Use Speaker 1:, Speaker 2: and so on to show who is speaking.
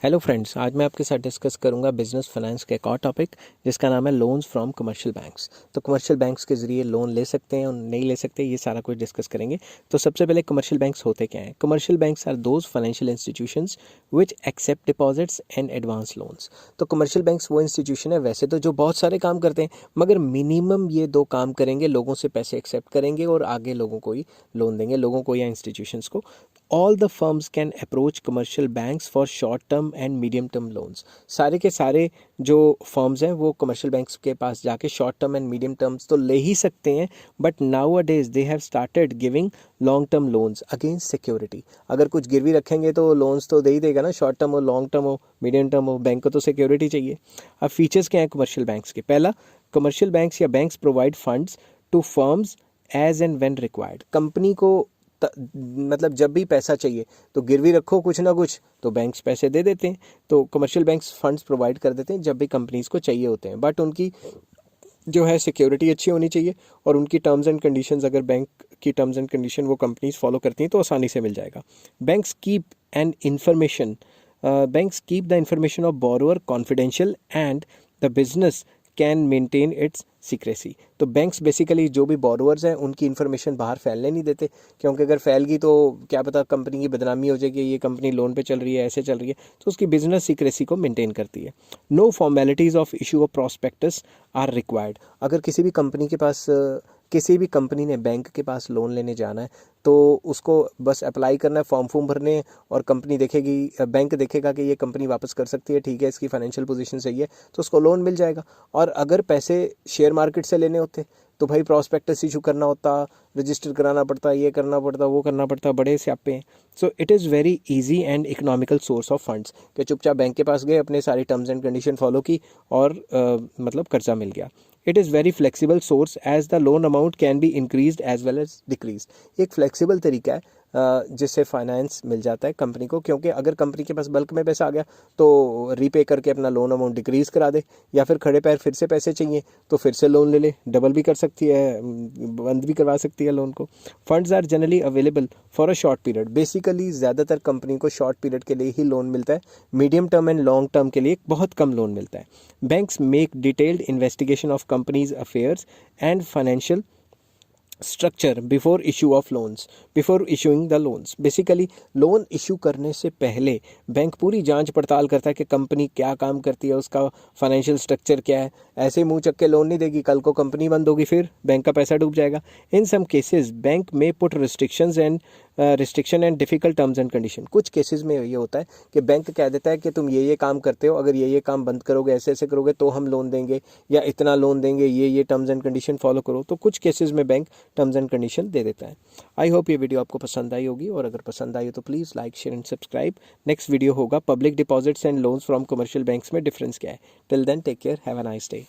Speaker 1: Hello friends, आज मैं आपके साथ डिस्कस करूंगा बिजनेस फाइनेंस के एक और टॉपिक जिसका नाम है लोन्स फ्रॉम कमर्शियल बैंक्स। तो कमर्शियल बैंक्स के ज़रिए लोन ले सकते हैं और नहीं ले सकते, ये सारा कुछ डिस्कस करेंगे। तो सबसे पहले कमर्शियल बैंक्स होते क्या हैं? Commercial banks are those financial institutions which accept deposits and advance loans. तो कमर्शियल बैंक्स वो इंस्टीट्यूशन है वैसे तो जो बहुत सारे काम करते हैं, मगर मिनिमम ये दो काम करेंगे, लोगों से पैसे एक्सेप्ट करेंगे और आगे लोगों को ही लोन देंगे, लोगों को या इंस्टीट्यूशंस को। All the firms can approach commercial banks for short term and medium term loans. सारे के सारे जो फर्म्स हैं वो कमर्शियल बैंक्स के पास जाके short term and medium terms तो ले ही सकते हैं, but now a days they have started giving long term loans against security. अगर कुछ गिरवी रखेंगे तो लोन्स तो दे ही देगा ना, शॉर्ट टर्म हो, लॉन्ग टर्म हो, मीडियम टर्म हो, बैंक को तो सिक्योरिटी चाहिए। अब फीचर्स क्या हैं कमर्शियल बैंक्स के? पहला, कमर्शियल बैंक्स या banks provide funds to firms as and when required. Company को मतलब जब भी पैसा चाहिए तो गिरवी रखो कुछ ना कुछ तो बैंक्स पैसे दे देते हैं। तो कमर्शियल बैंक्स फंड्स प्रोवाइड कर देते हैं जब भी कंपनीज को चाहिए होते हैं, बट उनकी जो है सिक्योरिटी अच्छी होनी चाहिए और उनकी टर्म्स एंड कंडीशंस, अगर बैंक की टर्म्स एंड कंडीशन वो कंपनीज फॉलो करती हैं तो आसानी से मिल जाएगा। Banks keep an information banks keep the information of borrower confidential and the business can maintain its secrecy. तो बैंक्स बेसिकली जो भी बोरोअर्स हैं उनकी इन्फॉर्मेशन बाहर फैलने नहीं देते, क्योंकि अगर फैल गई तो क्या पता कंपनी की बदनामी हो जाएगी, ये कंपनी लोन पे चल रही है, ऐसे चल रही है, तो उसकी बिजनेस सीक्रेसी को मेंटेन करती है। No formalities of issue of prospectus are required. अगर किसी भी कंपनी के पास किसी भी कंपनी ने बैंक के पास लोन लेने जाना है तो उसको बस अप्लाई करना है, फॉर्म भरने, और कंपनी देखेगी, बैंक देखेगा कि ये कंपनी वापस कर सकती है, ठीक है, इसकी फाइनेंशियल पोजीशन सही है, तो उसको लोन मिल जाएगा। और अगर पैसे शेयर मार्केट से लेने होते तो भाई प्रॉस्पेक्टस इशू करना होता, रजिस्टर कराना पड़ता, ये करना पड़ता, वो करना पड़ता, बड़े स्यापे हैं। So it is very easy and economical source of funds कि चुपचाप बैंक के पास गए, अपने सारी टर्म्स एंड कंडीशन फॉलो की और मतलब कर्जा मिल गया। It is very flexible source as the loan amount can be increase as well as decrease. एक फ्लेक्सिबल तरीका है जिससे फाइनेंस मिल जाता है कंपनी को, क्योंकि अगर कंपनी के पास बल्क में पैसा आ गया तो रीपे करके अपना लोन अमाउंट डिक्रीज करा दे, या फिर खड़े पैर फिर से पैसे चाहिए तो फिर से लोन ले ले, डबल भी कर सकती है, बंद भी करवा सकती है लोन को। Funds are generally available for a short period. Basically ज़्यादातर कंपनी को शॉर्ट पीरियड के लिए ही लोन मिलता है, medium term and long term के लिए बहुत कम लोन मिलता है। Banks make detailed investigation of companies affairs and financial structure before issue of loans, before issuing the loans. Basically loan issue करने से पहले बैंक पूरी जांच पड़ताल करता है कि कंपनी क्या काम करती है, उसका फाइनेंशियल स्ट्रक्चर क्या है। ऐसे मुंह चक्के लोन नहीं देगी, कल को कंपनी बंद होगी फिर बैंक का पैसा डूब जाएगा। इन सम केसेस बैंक में put restriction and difficult terms and condition. कुछ केसेस में ये होता है कि बैंक कह देता है कि तुम ये काम करते हो, अगर ये काम बंद करोगे, ऐसे ऐसे करोगे तो हम लोन देंगे, या इतना लोन देंगे, ये टर्म्स एंड कंडीशन फॉलो करो। तो कुछ केसेस में बैंक टर्म्स एंड कंडीशन दे देता है। आई होप ये वीडियो आपको पसंद आई होगी, और अगर पसंद आई हो तो please like, share and subscribe. Next video होगा public deposits and loans from commercial banks में डिफरेंस क्या है। Till then take care, have a nice day.